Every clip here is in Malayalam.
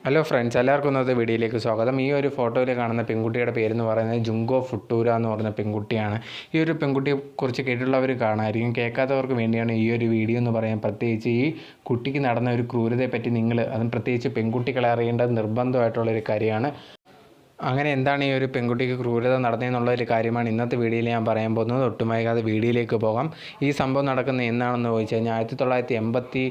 ഹലോ ഫ്രണ്ട്സ്, എല്ലാവർക്കും ഇന്നത്തെ വീഡിയോയിലേക്ക് സ്വാഗതം. ഈ ഒരു ഫോട്ടോയിൽ കാണുന്ന പെൺകുട്ടിയുടെ പേരെന്ന് പറയുന്നത് ജുങ്കോ ഫുട്ടൂര എന്ന് പറയുന്ന പെൺകുട്ടിയാണ്. ഈ ഒരു പെൺകുട്ടിയെക്കുറിച്ച് കേട്ടിട്ടുള്ളവർ കാണാമായിരിക്കും. കേൾക്കാത്തവർക്ക് വേണ്ടിയാണ് ഈ ഒരു വീഡിയോ എന്ന് പറയാൻ. പ്രത്യേകിച്ച് ഈ കുട്ടിക്ക് നടന്ന ഒരു ക്രൂരതയെപ്പറ്റി അതും പ്രത്യേകിച്ച് പെൺകുട്ടികളെ അറിയേണ്ടത് നിർബന്ധമായിട്ടുള്ളൊരു കാര്യമാണ്. അങ്ങനെ എന്താണ് ഈ ഒരു പെൺകുട്ടിക്ക് ക്രൂരത നടന്നതെന്നുള്ളൊരു കാര്യമാണ് ഇന്നത്തെ വീഡിയോയിൽ ഞാൻ പറയാൻ പോകുന്നത്. ഒട്ടും വൈകാതെ വീഡിയോയിലേക്ക് പോകാം. ഈ സംഭവം നടക്കുന്നത് എന്നാണെന്ന് ചോദിച്ചു കഴിഞ്ഞാൽ 1989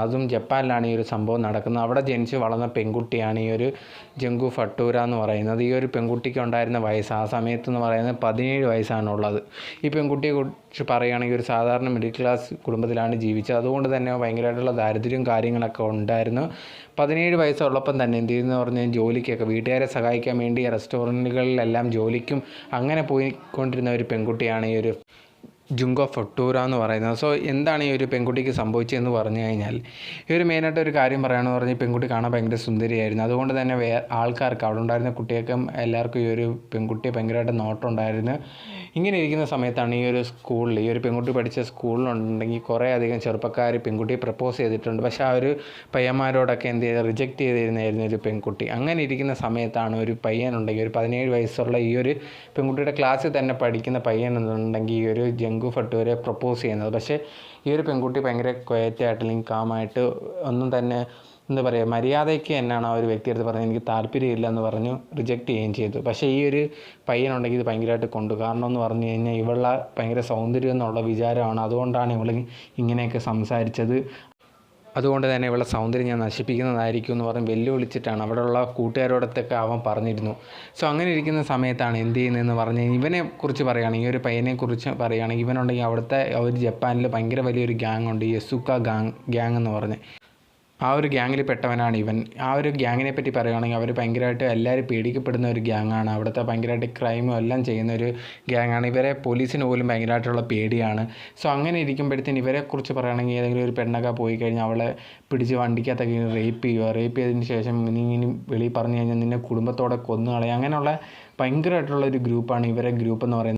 അതും ജപ്പാനിലാണ് ഈ ഒരു സംഭവം നടക്കുന്നത്. അവിടെ ജനിച്ച് വളർന്ന പെൺകുട്ടിയാണ് ഈ ഒരു ജുങ്കോ ഫട്ടൂര എന്ന് പറയുന്നത്. ഈ ഒരു പെൺകുട്ടിക്ക് ഉണ്ടായിരുന്ന വയസ്സ് ആ സമയത്തെന്ന് പറയുന്നത് 17 വയസ്സാണുള്ളത്. ഈ പെൺകുട്ടിയെക്കുറിച്ച് പറയുകയാണെങ്കിൽ ഒരു സാധാരണ മിഡിൽ ക്ലാസ് കുടുംബത്തിലാണ് ജീവിച്ചത്. അതുകൊണ്ട് തന്നെ ഭയങ്കരമായിട്ടുള്ള ദാരിദ്ര്യവും കാര്യങ്ങളൊക്കെ ഉണ്ടായിരുന്നു. 17 വയസ്സുള്ളപ്പം തന്നെ എന്ത് ചെയ്യുന്നു പറഞ്ഞാൽ ജോലിക്കൊക്കെ വീട്ടുകാരെ സഹായിക്കാൻ വേണ്ടി റെസ്റ്റോറൻറ്റുകളിലെല്ലാം ജോലിക്കും അങ്ങനെ പോയിക്കൊണ്ടിരുന്ന ഒരു പെൺകുട്ടിയാണ് ഈ ഒരു ജുങ്കോ ഫട്ടൂര എന്ന് പറയുന്നത്. സോ എന്താണ് ഈ ഒരു പെൺകുട്ടിക്ക് സംഭവിച്ചതെന്ന് പറഞ്ഞു കഴിഞ്ഞാൽ, ഈ ഒരു മെയിനായിട്ട് ഒരു കാര്യം പറയുകയാണെന്ന് പറഞ്ഞാൽ പെൺകുട്ടി കാണാൻ ഭയങ്കര സുന്ദരിയായിരുന്നു. അതുകൊണ്ട് തന്നെ ആൾക്കാർക്ക് അവിടെ ഉണ്ടായിരുന്ന കുട്ടികൾക്കും എല്ലാവർക്കും ഈ ഒരു പെൺകുട്ടിയെ ഭയങ്കരമായിട്ട് നോട്ടമുണ്ടായിരുന്നു. ഇങ്ങനെ ഇരിക്കുന്ന സമയത്താണ് ഈ ഒരു സ്കൂളിൽ, ഈ ഒരു പെൺകുട്ടി പഠിച്ച സ്കൂളിലുണ്ടെങ്കിൽ കുറേ അധികം ചെറുപ്പക്കാർ പെൺകുട്ടിയെ പ്രപ്പോസ് ചെയ്തിട്ടുണ്ട്. പക്ഷേ ആ ഒരു പയ്യന്മാരോടൊക്കെ എന്ത് ചെയ്ത് റിജക്റ്റ് ചെയ്തിരുന്നായിരുന്നു ഒരു പെൺകുട്ടി. അങ്ങനെ ഇരിക്കുന്ന സമയത്താണ് ഒരു പയ്യനുണ്ടെങ്കിൽ, ഒരു 17 വയസ്സുള്ള ഈ ഒരു പെൺകുട്ടിയുടെ ക്ലാസ്സിൽ തന്നെ പഠിക്കുന്ന പയ്യനുണ്ടെങ്കിൽ ഈ ഒരു ജുങ്കോ ഫട്ടൂരയെ പ്രപ്പോസ് ചെയ്യുന്നത്. പക്ഷേ ഈ ഒരു പെൺകുട്ടി ഭയങ്കര ക്വയറ്റായിട്ട് അല്ലെങ്കിൽ കാമായിട്ട് ഒന്നും തന്നെ എന്താ പറയുക, മര്യാദയ്ക്ക് എന്നാണ് ആ ഒരു വ്യക്തിയെടുത്ത് പറഞ്ഞത് എനിക്ക് താല്പര്യമില്ല എന്ന് പറഞ്ഞു റിജക്റ്റ് ചെയ്യുകയും ചെയ്തു. പക്ഷേ ഈ ഒരു പയ്യനുണ്ടെങ്കിൽ ഇത് ഭയങ്കരമായിട്ട് കാരണം എന്ന് പറഞ്ഞു കഴിഞ്ഞാൽ ഇവളുടെ ഭയങ്കര സൗന്ദര്യം എന്നുള്ള വിചാരമാണ്. അതുകൊണ്ടാണ് ഇവൾ ഇങ്ങനെയൊക്കെ സംസാരിച്ചത്. അതുകൊണ്ട് തന്നെ ഇവളുടെ സൗന്ദര്യം ഞാൻ നശിപ്പിക്കുന്നതായിരിക്കും എന്ന് പറഞ്ഞ് വെല്ലുവിളിച്ചിട്ടാണ് അവിടെയുള്ള കൂട്ടുകാരോടത്തൊക്കെ അവൻ പറഞ്ഞിരുന്നു. സോ അങ്ങനെ ഇരിക്കുന്ന സമയത്താണ് എന്ത് ചെയ്യുന്നതെന്ന് പറഞ്ഞ് ഇവനെക്കുറിച്ച് പറയുകയാണെങ്കിൽ, ഈ ഒരു പയ്യനെക്കുറിച്ച് പറയുകയാണെങ്കിൽ, ഇവനുണ്ടെങ്കിൽ അവിടുത്തെ ഒരു ജപ്പാനിൽ ഭയങ്കര വലിയൊരു ഗ്യാങ് ഉണ്ട്, യസുക്ക ഗ്യാങ് എന്ന് പറഞ്ഞ്. ആ ഒരു ഗ്യാങ്ങിൽ പെട്ടവനാണ് ഇവൻ. ആ ഒരു ഗ്യാങ്ങിനെ പറ്റി പറയുകയാണെങ്കിൽ അവർ ഭയങ്കരമായിട്ട് എല്ലാവരും പേടിക്കപ്പെടുന്ന ഒരു ഗ്യാങ്ങാണ്. അവിടുത്തെ ഭയങ്കരമായിട്ട് ക്രൈമും എല്ലാം ചെയ്യുന്ന ഒരു ഗ്യാങ്ങാണ്. ഇവരെ പോലീസിന് പോലും ഭയങ്കരമായിട്ടുള്ള പേടിയാണ്. സോ അങ്ങനെ ഇരിക്കുമ്പോഴത്തേന് ഇവരെക്കുറിച്ച് പറയുകയാണെങ്കിൽ ഏതെങ്കിലും ഒരു പെണ്ണൊക്കെ പോയി കഴിഞ്ഞാൽ അവളെ പിടിച്ച് വണ്ടിക്കകത്തൊക്കെ റേപ്പ് ചെയ്തതിന് ശേഷം നീ ഇനി വെളിയിൽ പറഞ്ഞു കഴിഞ്ഞാൽ നിന്നെ കുടുംബത്തോടെ കൊന്നുകളയും. അങ്ങനെയുള്ള ഭയങ്കരമായിട്ടുള്ള ഒരു ഗ്രൂപ്പാണ് ഇവരെ ഗ്രൂപ്പ് എന്ന് പറയുന്നത്.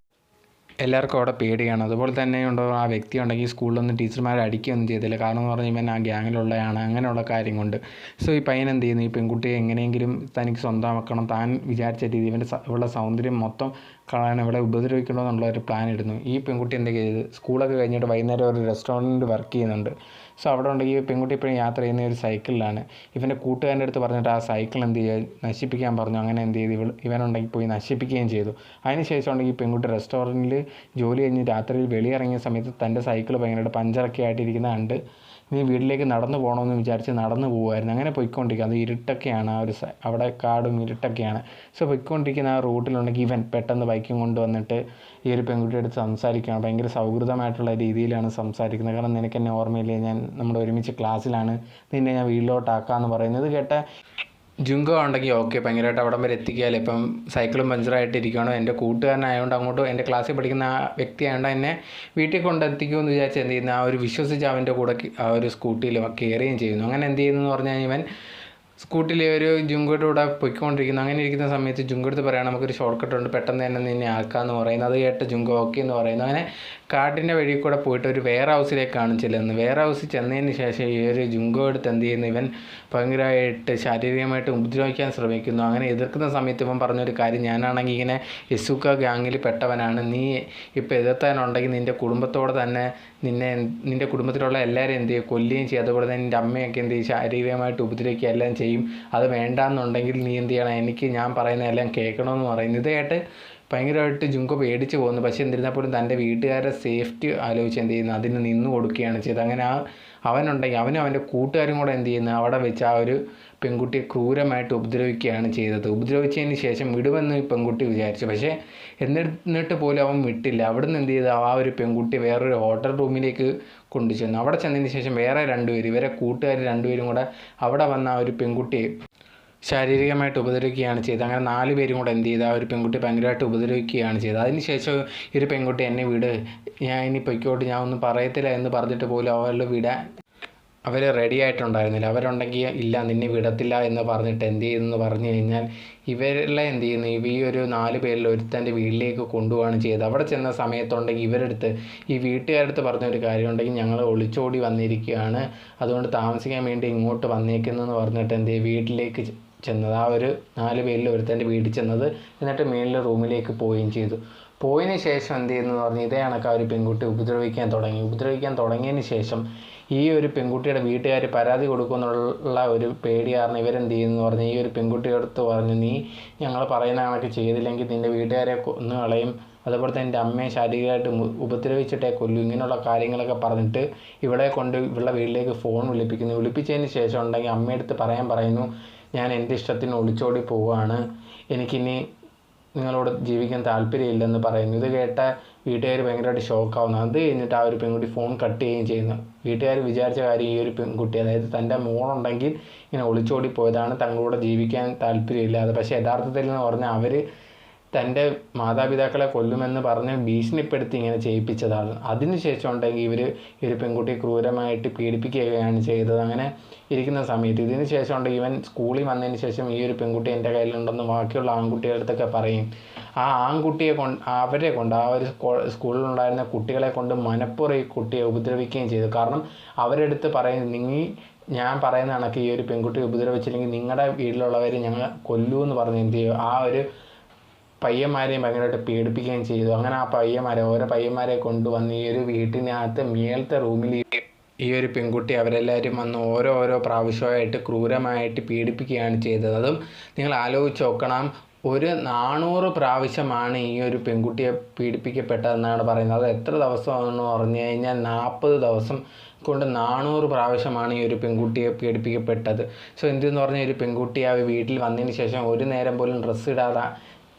എല്ലാവർക്കും അവിടെ പേടിയാണ്. അതുപോലെ തന്നെ ഉണ്ടോ ആ വ്യക്തി ഉണ്ടെങ്കിൽ സ്കൂളിലൊന്നും ടീച്ചർമാരെ അടിക്കുകയൊന്നും ചെയ്തില്ല. കാരണം എന്ന് പറഞ്ഞാൽ ഇവൻ ആ ഗ്യാങ്ങിലുള്ളതാണ്. അങ്ങനെയുള്ള കാര്യം കൊണ്ട് സോ ഈ പയ്യൻ എന്ത് ചെയ്യുന്നു, ഈ പെൺകുട്ടിയെ എങ്ങനെയെങ്കിലും തനിക്ക് സ്വന്തമാക്കണം, താൻ വിചാരിച്ച രീതി ഇവളുടെ സൗന്ദര്യം മൊത്തം കളയാൻ ഇവിടെ ഉപദ്രവിക്കണമെന്നുള്ള ഒരു പ്ലാൻ ഇടുന്നു. ഈ പെൺകുട്ടി എന്തൊക്കെ ചെയ്ത് സ്കൂളൊക്കെ കഴിഞ്ഞിട്ട് വൈകുന്നേരം ഒരു റെസ്റ്റോറൻറ്റിൽ വർക്ക് ചെയ്യുന്നുണ്ട്. സോ അവിടെ ഉണ്ടെങ്കിൽ ഈ പെൺകുട്ടി ഇപ്പോഴും യാത്ര ചെയ്യുന്ന ഒരു സൈക്കിളിലാണ്. ഇവൻ്റെ കൂട്ടുകാരൻ്റെ അടുത്ത് പറഞ്ഞിട്ട് ആ സൈക്കിൾ എന്ത് ചെയ്യുക നശിപ്പിക്കാൻ പറഞ്ഞു. അങ്ങനെ എന്ത് ചെയ്ത് ഇവനുണ്ടെങ്കിൽ പോയി നശിപ്പിക്കുകയും ചെയ്തു. അതിനുശേഷം ഉണ്ടെങ്കിൽ ഈ പെൺകുട്ടി റെസ്റ്റോറൻറ്റിൽ ജോലി കഴിഞ്ഞ് രാത്രിയിൽ വെളിയിറങ്ങിയ സമയത്ത് തൻ്റെ സൈക്കിൾ ഭയങ്കരമായിട്ട് പഞ്ചറൊക്കെ ആയിട്ടിരിക്കുന്ന കണ്ട് നീ വീട്ടിലേക്ക് നടന്നു പോകണമെന്ന് വിചാരിച്ച് നടന്നു പോകുമായിരുന്നു. അങ്ങനെ പോയിക്കൊണ്ടിരിക്കുക. അത് ഇരുട്ടൊക്കെയാണ്, അവിടെ കാടും ഇരുട്ടൊക്കെയാണ്. സോ പോയിക്കൊണ്ടിരിക്കുന്ന ആ റൂട്ടിലുണ്ടെങ്കിൽ ഇവൻ പെട്ടെന്ന് ബൈക്കും കൊണ്ട് വന്നിട്ട് ഈ ഒരു പെൺകുട്ടിയുടെ അടുത്ത് സംസാരിക്കുകയാണ്. ഭയങ്കര സൗഹൃദമായിട്ടുള്ള രീതിയിലാണ് സംസാരിക്കുന്നത്. കാരണം നിനക്ക് എന്നെ ഓർമ്മയില്ലേ, നമ്മുടെ ഒരുമിച്ച് ക്ലാസ്സിലാണ്, നിന്നെ ഞാൻ വീട്ടിലോട്ടാക്കാമെന്ന് പറയുന്നത് കേട്ട ജുങ്കോ ഉണ്ടെങ്കിൽ ഓക്കെ ഭയങ്കരമായിട്ട് അവിടം വരെ എത്തിക്കാമല്ലോ. ഇപ്പം സൈക്കിളും പഞ്ചറായിട്ടിരിക്കുകയാണോ, എൻ്റെ കൂട്ടുകാരനായതുകൊണ്ട് അങ്ങോട്ട് എൻ്റെ ക്ലാസ്സിൽ പഠിക്കുന്ന ആ വ്യക്തിയായതുകൊണ്ട് എന്നെ വീട്ടിൽ കൊണ്ടെത്തിക്കുമെന്ന് വിചാരിച്ച് എന്ത് ചെയ്യുന്നു, ആ ഒരു വിശ്വസിച്ച് അവൻ്റെ കൂടെ ആ ഒരു സ്കൂട്ടിയിൽ കയറുകയും ചെയ്യുന്നു. അങ്ങനെ എന്ത് ചെയ്യുന്നു എന്ന് പറഞ്ഞാൽ ഇവൻ സ്കൂട്ടിൽ ഒരു ജുങ്കോയുടെ കൂടെ പൊയ്ക്കൊണ്ടിരിക്കുന്നു. അങ്ങനെ ഇരിക്കുന്ന സമയത്ത് ജുങ്കോ എടുത്ത് പറയുകയാണ് നമുക്കൊരു ഷോർട്ട് കട്ട് ഉണ്ട്, പെട്ടെന്ന് തന്നെ നിന്നെ ആക്കാമെന്ന് പറയുന്നത്. അത് കേട്ട് ജുങ്കോ ഓക്കെ എന്ന് പറയുന്നു. അങ്ങനെ കാട്ടിൻ്റെ വഴി കൂടെ പോയിട്ട് ഒരു വെയർ ഹൗസിലേക്കാണ് ചെല്ലുന്നത്. വെയർ ഹൗസിൽ ചെന്നതിന് ശേഷം ഈ ഒരു ജുങ്കോ എടുത്ത് എന്ത് ചെയ്യുന്നു, ഇവൻ ഭയങ്കരമായിട്ട് ശാരീരികമായിട്ട് ഉപദ്രവിക്കാൻ ശ്രമിക്കുന്നു. അങ്ങനെ എതിർക്കുന്ന സമയത്ത് ഇവൻ പറഞ്ഞൊരു കാര്യം, ഞാനാണെങ്കിൽ ഇങ്ങനെ യസുക്ക ഗ്യാങ്ങിൽ പെട്ടവനാണ്, നീ ഇപ്പോൾ എതിർത്താനുണ്ടെങ്കിൽ നിൻ്റെ കുടുംബത്തോടെ തന്നെ നിൻ്റെ കുടുംബത്തിലുള്ള എല്ലാവരും എന്ത് ചെയ്യും കൊല്ലുകയും ചെയ്യും. അതുപോലെ തന്നെ നിൻ്റെ അമ്മയൊക്കെ എന്ത് ചെയ്യും ശാരീരികമായിട്ട് ഉപദ്രവിക്കുക എല്ലാം ചെയ്യും. അത് വേണ്ടാന്നുണ്ടെങ്കിൽ നീ എന്ത് ചെയ്യണം, എനിക്ക് ഞാൻ പറയുന്നതെല്ലാം കേൾക്കണമെന്ന് പറയുന്നത്. ഇതായിട്ട് ഭയങ്കരമായിട്ട് ജുങ്കോ പേടിച്ച് പോകുന്നു. പക്ഷേ എന്നിരുന്നാൽ പോലും തൻ്റെ വീട്ടുകാരുടെ സേഫ്റ്റി ആലോചിച്ച് എന്ത് ചെയ്യുന്നു, അതിന് നിന്ന് കൊടുക്കുകയാണ് ചെയ്തത്. അങ്ങനെ അവനുണ്ടെങ്കിൽ അവനും അവൻ്റെ കൂട്ടുകാരും കൂടെ എന്ത് ചെയ്യുന്നു, അവിടെ വെച്ച് ആ ഒരു പെൺകുട്ടിയെ ക്രൂരമായിട്ട് ഉപദ്രവിക്കുകയാണ് ചെയ്തത്. ഉപദ്രവിച്ചതിന് ശേഷം വിടുമെന്ന് ഈ പെൺകുട്ടി വിചാരിച്ചു. പക്ഷേ എന്നിട്ട് പോലും അവൻ വിട്ടില്ല. അവിടെ നിന്ന് എന്ത് ചെയ്തു, ആ ഒരു പെൺകുട്ടി വേറൊരു ഹോട്ടൽ റൂമിലേക്ക് കൊണ്ടുചെന്നു. അവിടെ ചെന്നതിന് ശേഷം വേറെ രണ്ടുപേരും, ഇവരെ കൂട്ടുകാർ രണ്ടുപേരും കൂടെ അവിടെ വന്ന ആ ഒരു പെൺകുട്ടിയെ ശാരീരികമായിട്ട് ഉപദ്രവിക്കുകയാണ് ചെയ്തത്. അങ്ങനെ 4 പേരും കൂടെ എന്ത് ചെയ്ത് ആ ഒരു പെൺകുട്ടി ഭയങ്കരമായിട്ട് ഉപദ്രവിക്കുകയാണ് ചെയ്തത്. അതിനുശേഷം ഈ ഒരു പെൺകുട്ടി എന്നെ വിട്, ഞാൻ ഇനി പൊയ്ക്കോട്ട്, ഞാൻ ഒന്നും പറയത്തില്ല എന്ന് പറഞ്ഞിട്ട് പോലും അവൾ അവർ റെഡി ആയിട്ടുണ്ടായിരുന്നില്ല. അവരുണ്ടെങ്കിൽ ഇല്ല നിന്നെ വിടത്തില്ല എന്ന് പറഞ്ഞിട്ട് എന്ത് ചെയ്യുമെന്ന് പറഞ്ഞു കഴിഞ്ഞാൽ ഇവരെല്ലാം എന്ത് ചെയ്യുന്നു, ഈ ഒരു 4 പേരിൽ ഒരുത്തൻ്റെ വീട്ടിലേക്ക് കൊണ്ടുപോവാണ് ചെയ്തത്. അവിടെ ചെന്ന സമയത്തുണ്ടെങ്കിൽ ഇവരെടുത്ത് ഈ വീട്ടുകാരടുത്ത് പറഞ്ഞൊരു കാര്യമുണ്ടെങ്കിൽ ഞങ്ങൾ ഒളിച്ചോടി വന്നിരിക്കുകയാണ്, അതുകൊണ്ട് താമസിക്കാൻ വേണ്ടി ഇങ്ങോട്ട് വന്നേക്കുന്നതെന്ന് പറഞ്ഞിട്ട് എന്ത് ചെയ്യും വീട്ടിലേക്ക് ചെന്നത്. ആ ഒരു 4 പേരിൽ ഒരുത്തൻ്റെ വീട്ടിൽ ചെന്നത്. എന്നിട്ട് മേളിൽ റൂമിലേക്ക് പോവുകയും ചെയ്തു. പോയതിന് ശേഷം എന്ത് ചെയ്യുന്നതെന്ന് പറഞ്ഞാൽ ഇതേ കണക്ക് ആ ഒരു പെൺകുട്ടി ഉപദ്രവിക്കാൻ തുടങ്ങിയതിന് ശേഷം ഈ ഒരു പെൺകുട്ടിയുടെ വീട്ടുകാർ പരാതി കൊടുക്കുമെന്നുള്ള ഒരു പേടി കാരണം ഇവരെന്ത് ചെയ്യുന്നു പറഞ്ഞാൽ ഈ ഒരു പെൺകുട്ടിയുടെ അടുത്ത് പറഞ്ഞു, നീ ഞങ്ങൾ പറയുന്ന കണക്ക് ചെയ്തില്ലെങ്കിൽ നിൻ്റെ വീട്ടുകാരെ കൊന്നു കളയും, അതുപോലെ തന്നെ എൻ്റെ അമ്മയെ ശാരീരികമായിട്ട് ഉപദ്രവിച്ചിട്ടേ കൊല്ലു, ഇങ്ങനെയുള്ള കാര്യങ്ങളൊക്കെ പറഞ്ഞിട്ട് ഇവളെ കൊണ്ട് ഇവളുടെ വീട്ടിലേക്ക് ഫോൺ വിളിപ്പിച്ചതിന് ശേഷം ഉണ്ടെങ്കിൽ അമ്മയടുത്ത് പറയുന്നു, ഞാൻ എൻ്റെ ഇഷ്ടത്തിന് ഒളിച്ചോടി പോവുകയാണ്, എനിക്കിനി നിങ്ങളോട് ജീവിക്കാൻ താല്പര്യമില്ലെന്ന് പറയുന്നു. ഇത് കേട്ട വീട്ടുകാർ ഭയങ്കരമായിട്ട് ഷോക്കാവുന്നു. അത് കഴിഞ്ഞിട്ട് ആ ഒരു പെൺകുട്ടി ഫോൺ കട്ട് ചെയ്യുകയും ചെയ്യുന്നു. വീട്ടുകാർ വിചാരിച്ച കാര്യം ഈ ഒരു പെൺകുട്ടി, അതായത് തൻ്റെ മോളുണ്ടെങ്കിൽ ഇങ്ങനെ ഒളിച്ചോടി പോയതാണ്, തങ്ങളോട് ജീവിക്കാൻ താല്പര്യമില്ലാതെ. പക്ഷേ യഥാർത്ഥത്തിൽ എന്ന് പറഞ്ഞാൽ അവർ തൻ്റെ മാതാപിതാക്കളെ കൊല്ലുമെന്ന് പറഞ്ഞ് ഭീഷണിപ്പെടുത്തി ഇങ്ങനെ ചെയ്യിപ്പിച്ചതാണ്. അതിനുശേഷം ഉണ്ടെങ്കിൽ ഈ ഒരു പെൺകുട്ടിയെ ക്രൂരമായിട്ട് പീഡിപ്പിക്കുകയാണ് ചെയ്തത്. അങ്ങനെ ഇരിക്കുന്ന സമയത്ത് ഇതിന് ശേഷം ഉണ്ടെങ്കിൽ ഇവൻ സ്കൂളിൽ വന്നതിന് ശേഷം ഈ ഒരു പെൺകുട്ടി എൻ്റെ കയ്യിലുണ്ടെന്ന് ബാക്കിയുള്ള ആൺകുട്ടികളുടെ അടുത്തൊക്കെ പറയും. ആ ആൺകുട്ടിയെ കൊണ്ട് ആ ഒരു സ്കൂളിലുണ്ടായിരുന്ന കുട്ടികളെ കൊണ്ട് മനപ്പുറം ഈ കുട്ടിയെ ഉപദ്രവിക്കുകയും ചെയ്തു. കാരണം അവരെടുത്ത് പറയും, ഞാൻ പറയുന്ന കണക്ക് ഈ ഒരു പെൺകുട്ടിയെ ഉപദ്രവിച്ചില്ലെങ്കിൽ നിങ്ങളുടെ വീട്ടിലുള്ളവർ ഞങ്ങൾ കൊല്ലൂന്ന് പറഞ്ഞ് എന്ത് ചെയ്യും ആ ഒരു പയ്യന്മാരെയും ഭയങ്കരമായിട്ട് പീഡിപ്പിക്കുകയും ചെയ്തു. അങ്ങനെ ആ ഓരോ പയ്യന്മാരെ കൊണ്ടുവന്ന് ഈ ഒരു വീട്ടിനകത്ത് മേലത്തെ റൂമിൽ ഈ ഒരു പെൺകുട്ടി അവരെല്ലാവരും വന്ന് ഓരോ പ്രാവശ്യമായിട്ട് ക്രൂരമായിട്ട് പീഡിപ്പിക്കുകയാണ് ചെയ്തത്. അതും നിങ്ങൾ ആലോചിച്ച് നോക്കണം, ഒരു 400 പ്രാവശ്യമാണ് ഈ ഒരു പെൺകുട്ടിയെ പീഡിപ്പിക്കപ്പെട്ടതെന്നാണ് പറയുന്നത്. അത് എത്ര ദിവസമാണെന്ന് പറഞ്ഞു കഴിഞ്ഞാൽ 40 ദിവസം കൊണ്ട് 400 പ്രാവശ്യമാണ് ഈ ഒരു പെൺകുട്ടിയെ പീഡിപ്പിക്കപ്പെട്ടത്. സോ എന്തെന്ന് പറഞ്ഞാൽ ഒരു പെൺകുട്ടി ആ വീട്ടിൽ വന്നതിന് ശേഷം ഒരു നേരം പോലും ഡ്രസ്സ്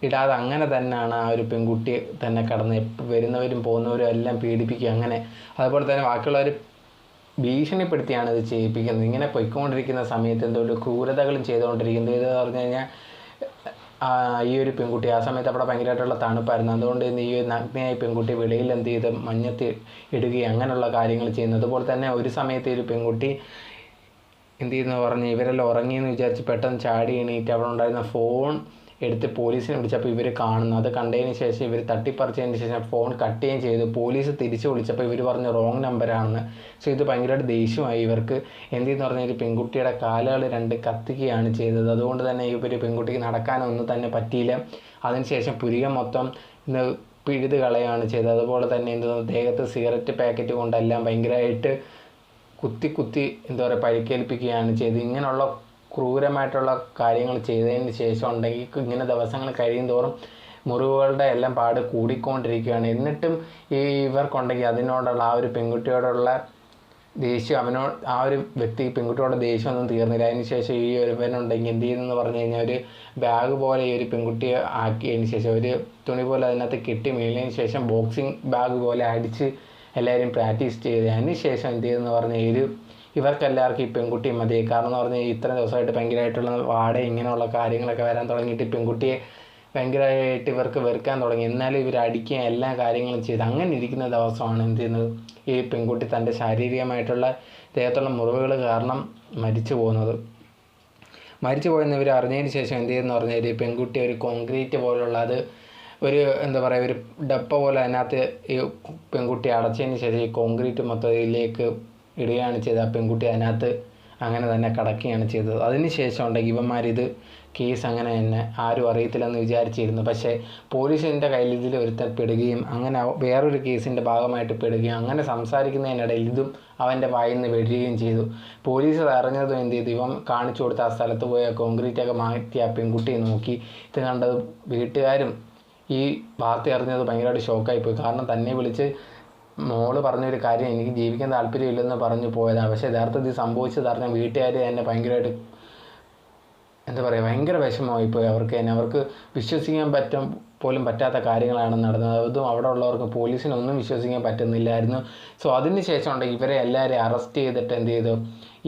ഇടാതെ അങ്ങനെ തന്നെയാണ് ആ ഒരു പെൺകുട്ടി തന്നെ കടന്ന് വരുന്നവരും പോകുന്നവരും എല്ലാം പീഡിപ്പിക്കുക. അങ്ങനെ അതുപോലെ തന്നെ ബാക്കിയുള്ളവർ ഭീഷണിപ്പെടുത്തിയാണ് ഇത് ചെയ്യിപ്പിക്കുന്നത്. ഇങ്ങനെ പൊയ്ക്കൊണ്ടിരിക്കുന്ന സമയത്ത് എന്തോ ക്രൂരതകളും ചെയ്തുകൊണ്ടിരിക്കുന്നത്. ഇതെന്ന് പറഞ്ഞു കഴിഞ്ഞാൽ ഈ ഒരു പെൺകുട്ടി ആ സമയത്ത് അവിടെ ഭയങ്കരമായിട്ടുള്ള തണുപ്പായിരുന്നു. അതുകൊണ്ട് ഈ ഒരു നഗ്നയായി പെൺകുട്ടി വെളിയിൽ എന്ത് ചെയ്ത് മഞ്ഞത്ത് ഇടുകയും അങ്ങനെയുള്ള കാര്യങ്ങൾ ചെയ്യുന്നു. അതുപോലെ തന്നെ ഒരു സമയത്ത് ഈ ഒരു പെൺകുട്ടി എന്ത് ചെയ്യുന്നു പറഞ്ഞ് ഇവരെല്ലാം ഉറങ്ങിയെന്ന് വിചാരിച്ച് പെട്ടെന്ന് ചാടി എണീറ്റ് അവിടെ ഉണ്ടായിരുന്ന ഫോൺ എടുത്ത് പോലീസിനെ വിളിച്ചപ്പോൾ ഇവർ കാണുന്നു. അത് കണ്ടതിന് ശേഷം ഇവർ തട്ടിപ്പറിച്ചതിന് ശേഷം ഫോൺ കട്ട് ചെയ്യുകയും ചെയ്തു. പോലീസ് തിരിച്ച് വിളിച്ചപ്പോൾ ഇവർ പറഞ്ഞു റോങ് നമ്പറാണെന്ന്. സോ ഇത് ഭയങ്കരമായിട്ട് ദേഷ്യമായി ഇവർക്ക്. എന്തെന്ന് പറഞ്ഞാൽ ഒരു പെൺകുട്ടിയുടെ കാലുകൾ 2 കത്തിക്കുകയാണ് ചെയ്തത്. അതുകൊണ്ട് തന്നെ ഈ ഒരു പെൺകുട്ടിക്ക് നടക്കാനൊന്നും തന്നെ പറ്റിയില്ല. അതിനുശേഷം പുരികം മൊത്തം ഇന്ന് പിഴുത് കളയാണ് ചെയ്തത്. അതുപോലെ തന്നെ ദേഹത്ത് സിഗരറ്റ് പാക്കറ്റ് കൊണ്ടെല്ലാം ഭയങ്കരമായിട്ട് കുത്തി പരിക്കേൽപ്പിക്കുകയാണ് ചെയ്തത്. ഇങ്ങനെയുള്ള ക്രൂരമായിട്ടുള്ള കാര്യങ്ങൾ ചെയ്തതിന് ശേഷം ഉണ്ടെങ്കിൽ ഇങ്ങനെ ദിവസങ്ങൾ കഴിയും തോറും മുറിവുകളുടെ എല്ലാം പാട് കൂടിക്കൊണ്ടിരിക്കുകയാണ്. എന്നിട്ടും ഇവർക്കുണ്ടെങ്കിൽ അതിനോടുള്ള ആ ഒരു പെൺകുട്ടിയോടുള്ള ദേഷ്യം ആ ഒരു പെൺകുട്ടിയോട് ദേഷ്യമൊന്നും തീർന്നില്ല. അതിന് ശേഷം ഈ ഒരുവനുണ്ടെങ്കിൽ എന്ത് ചെയ്യുന്നതെന്ന് പറഞ്ഞു കഴിഞ്ഞാൽ ഒരു ബാഗ് പോലെ ഈ ഒരു പെൺകുട്ടിയെ ആക്കിയതിന് ശേഷം ഒരു തുണി പോലെ അതിനകത്ത് കെട്ടി മേളിയതിന് ശേഷം ബോക്സിങ് ബാഗ് പോലെ അടിച്ച് എല്ലാവരും പ്രാക്ടീസ് ചെയ്ത് അതിന് ശേഷം എന്ത് ചെയ്തെന്ന് പറഞ്ഞാൽ ഇവർക്കെല്ലാവർക്കും ഈ പെൺകുട്ടി മതി. കാരണം എന്ന് പറഞ്ഞാൽ ഇത്ര ദിവസമായിട്ട് ഭയങ്കരമായിട്ടുള്ള വാട ഇങ്ങനെയുള്ള കാര്യങ്ങളൊക്കെ വരാൻ തുടങ്ങിയിട്ട് പെൺകുട്ടിയെ ഭയങ്കരമായിട്ട് ഇവർക്ക് വെറുക്കാൻ തുടങ്ങി. എന്നാലും ഇവർ അടിക്കുകയും എല്ലാ കാര്യങ്ങളും ചെയ്ത് അങ്ങനെ ഇരിക്കുന്ന ദിവസമാണ് എന്ത് ചെയ്യുന്നത് ഈ പെൺകുട്ടി തൻ്റെ ശാരീരികമായിട്ടുള്ള ദേഹത്തുള്ള മുറിവുകൾ കാരണം മരിച്ചു പോയെന്ന് ഇവർ അറിഞ്ഞതിന് ശേഷം എന്ത് ചെയ്യുമെന്ന് പറഞ്ഞാൽ ഈ പെൺകുട്ടി ഒരു കോൺക്രീറ്റ് പോലുള്ള അത് ഒരു ഒരു ഡപ്പ പോലെ അതിനകത്ത് ഈ പെൺകുട്ടി അടച്ചതിന് ശേഷം ഈ കോൺക്രീറ്റ് മൊത്തത്തിലേക്ക് ഇടുകയാണ് ചെയ്തത്. ആ പെൺകുട്ടി അതിനകത്ത് അങ്ങനെ തന്നെ കിടക്കുകയാണ് ചെയ്തത്. അതിന് ശേഷം ഉണ്ടെങ്കിൽ ഇവന്മാരിത് കേസ് അങ്ങനെ തന്നെ ആരും അറിയത്തില്ലെന്ന് വിചാരിച്ചിരുന്നു. പക്ഷേ പോലീസിൻ്റെ കയ്യിൽ ഇതിൽ ഒരുത്തൻ പെടുകയും അങ്ങനെ വേറൊരു കേസിൻ്റെ ഭാഗമായിട്ട് പെടുകയും അങ്ങനെ സംസാരിക്കുന്നതിനിടയിൽ ഇതും അവൻ്റെ വായിൽ നിന്ന് വരികയും ചെയ്തു. പോലീസ് അറിഞ്ഞതും എന്ത് ചെയ്തു, ഇവൻ കാണിച്ചു കൊടുത്ത ആ സ്ഥലത്ത് പോയ കോൺക്രീറ്റൊക്കെ മാറ്റി ആ പെൺകുട്ടിയെ നോക്കി. ഇത് കണ്ടത് വീട്ടുകാരും ഈ വാർത്ത അറിഞ്ഞത് ഭയങ്കരമായിട്ട് ഷോക്കായിപ്പോയി. കാരണം തന്നെ വിളിച്ച് മോള് പറഞ്ഞൊരു കാര്യം എനിക്ക് ജീവിക്കാൻ താല്പര്യമില്ലെന്ന് പറഞ്ഞു പോയതാണ്. പക്ഷേ യഥാർത്ഥത്തിൽ സംഭവിച്ചത് അറിഞ്ഞ വീട്ടുകാർ തന്നെ ഭയങ്കരമായിട്ട് ഭയങ്കര വിഷമമായിപ്പോയി. അവർക്ക് വിശ്വസിക്കാൻ പോലും പറ്റാത്ത കാര്യങ്ങളാണ് നടന്നത്. അതും അവിടെ ഉള്ളവർക്ക് പോലീസിനൊന്നും വിശ്വസിക്കാൻ പറ്റുന്നില്ലായിരുന്നു. സോ അതിന് ശേഷം ഉണ്ടെങ്കിൽ ഇവരെ എല്ലാവരെയും അറസ്റ്റ് ചെയ്തിട്ട് എന്ത് ചെയ്തു,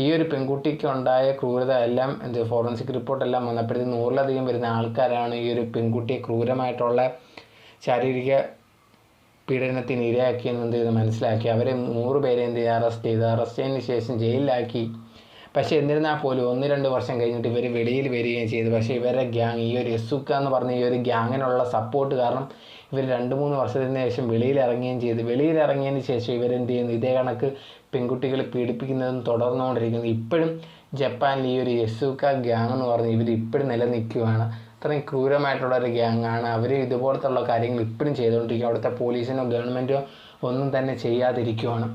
ഈ ഒരു പെൺകുട്ടിക്ക് ഉണ്ടായ ക്രൂരത എല്ലാം ഫോറൻസിക് റിപ്പോർട്ടെല്ലാം വന്നപ്പോഴത്തേക്ക് 100-ലധികം വരുന്ന ആൾക്കാരാണ് ഈ ഒരു പെൺകുട്ടിയെ ക്രൂരമായിട്ടുള്ള ശാരീരിക പീഡനത്തിന് ഇരയാക്കിയെന്ന് എന്ത് ചെയ്ത് മനസ്സിലാക്കി. അവരെ 100 പേരെ എന്ത് ചെയ്ത് അറസ്റ്റ് ചെയ്തതിന് ശേഷം ജയിലിലാക്കി. പക്ഷേ എന്നിരുന്നാൽ പോലും 1-2 വർഷം കഴിഞ്ഞിട്ട് ഇവർ വെളിയിൽ വരികയും ചെയ്തു. പക്ഷേ ഇവരുടെ ഗ്യാങ്, ഈ ഒരു യസുക്ക എന്ന് പറഞ്ഞ ഈ ഒരു ഗ്യാങ്ങിനുള്ള സപ്പോർട്ട് കാരണം ഇവർ 2-3 വർഷത്തിന് ശേഷം വെളിയിലിറങ്ങുകയും ചെയ്തു. വെളിയിലിറങ്ങിയതിന് ശേഷം ഇവരെന്ത് ചെയ്യുന്നു, ഇതേ കണക്ക് പെൺകുട്ടികളെ പീഡിപ്പിക്കുന്നതും തുടർന്നുകൊണ്ടിരിക്കുന്നു. ഇപ്പോഴും ജപ്പാനിൽ ഈ ഒരു യസുക്ക ഗ്യാങ് എന്ന് പറഞ്ഞ് ഇവർ ഇപ്പോഴും നിലനിൽക്കുകയാണ്. അത്രയും ക്രൂരമായിട്ടുള്ള ഒരു ഗ്യാങ്ങാണ്. അവർ ഇതുപോലത്തുള്ള കാര്യങ്ങൾ ഇപ്പോഴും ചെയ്തുകൊണ്ടിരിക്കുക. അവിടുത്തെ പോലീസിനോ ഗവൺമെൻറ്റോ ഒന്നും തന്നെ ചെയ്യാതിരിക്കുവാണ്.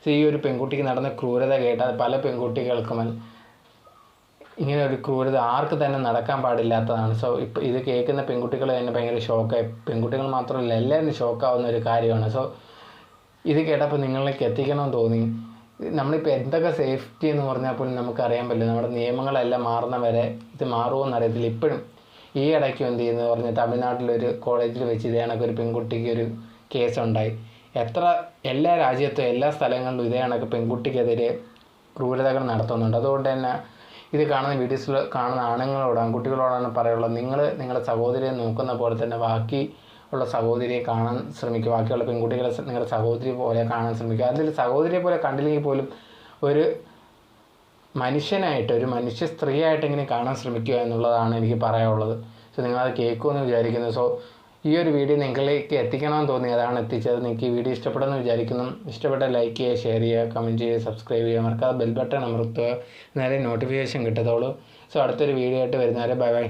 സോ ഈ ഒരു പെൺകുട്ടിക്ക് നടന്ന ക്രൂരത കേട്ടാൽ പല പെൺകുട്ടികൾക്കും ഇങ്ങനെ ഒരു ക്രൂരത ആർക്ക് തന്നെ നടക്കാൻ പാടില്ലാത്തതാണ്. സോ ഇപ്പോൾ ഇത് കേൾക്കുന്ന പെൺകുട്ടികൾ തന്നെ ഭയങ്കര ഷോക്കായി. പെൺകുട്ടികൾ മാത്രമല്ല, എല്ലാവരും ഷോക്കാവുന്ന ഒരു കാര്യമാണ്. സോ ഇത് കേട്ടപ്പോൾ നിങ്ങളിലേക്ക് എത്തിക്കണമെന്ന് തോന്നി. നമ്മളിപ്പോൾ എന്തൊക്കെ സേഫ്റ്റി എന്ന് പറഞ്ഞാൽ പോലും നമുക്കറിയാൻ പറ്റില്ല. നമ്മുടെ നിയമങ്ങളെല്ലാം മാറുന്ന വരെ ഇത് മാറുമോ എന്നറിയത്തില്ല. ഇപ്പോഴും ഈ ഇടയ്ക്കും എന്ത് ചെയ്യുന്നത് പറഞ്ഞാൽ തമിഴ്നാട്ടിലൊരു കോളേജിൽ വെച്ച് ഇതേ കണക്ക് ഒരു പെൺകുട്ടിക്ക് ഒരു കേസുണ്ടായി. എല്ലാ രാജ്യത്തും എല്ലാ സ്ഥലങ്ങളിലും ഇതേ കണക്ക് പെൺകുട്ടിക്കെതിരെ ക്രൂരതകൾ നടത്തുന്നുണ്ട്. അതുകൊണ്ട് തന്നെ ഇത് കാണുന്ന വീഡിയോസിൽ കാണുന്ന ആൺകുട്ടികളോടാണ് പറയുള്ളത്, നിങ്ങളുടെ സഹോദരിയെ നോക്കുന്ന പോലെ തന്നെ ബാക്കി ഉള്ള സഹോദരിയെ കാണാൻ ശ്രമിക്കുക. ബാക്കിയുള്ള പെൺകുട്ടികളെ നിങ്ങളുടെ സഹോദരി പോലെ കാണാൻ ശ്രമിക്കുക. അതിൽ സഹോദരിയെ പോലെ കണ്ടില്ലെങ്കിൽ പോലും ഒരു മനുഷ്യനായിട്ട്, ഒരു മനുഷ്യ സ്ത്രീയായിട്ടെങ്കിലും കാണാൻ ശ്രമിക്കുക എന്നുള്ളതാണ് എനിക്ക് പറയാനുള്ളത്. സോ നിങ്ങളത് കേൾക്കുമെന്ന് വിചാരിക്കുന്നു. സോ ഈ ഒരു വീഡിയോ നിങ്ങളിലേക്ക് എത്തിക്കണമെന്ന് തോന്നി, അതാണ് എത്തിച്ചത്. നിങ്ങൾക്ക് ഈ വീഡിയോ ഇഷ്ടപ്പെടുമെന്ന് വിചാരിക്കുന്നു. ഇഷ്ടപ്പെട്ടാൽ ലൈക്ക് ചെയ്യുക, ഷെയർ ചെയ്യുക, കമൻറ്റ് ചെയ്യുക, സബ്സ്ക്രൈബ് ചെയ്യുക. മറക്കാതെ ബെൽ ബട്ടൺ അമർത്തുക, നേരെ നോട്ടിഫിക്കേഷൻ കിട്ടത്തുള്ളൂ. സോ അടുത്തൊരു വീഡിയോ ആയിട്ട് വരുന്നവരെ ബൈ ബൈ.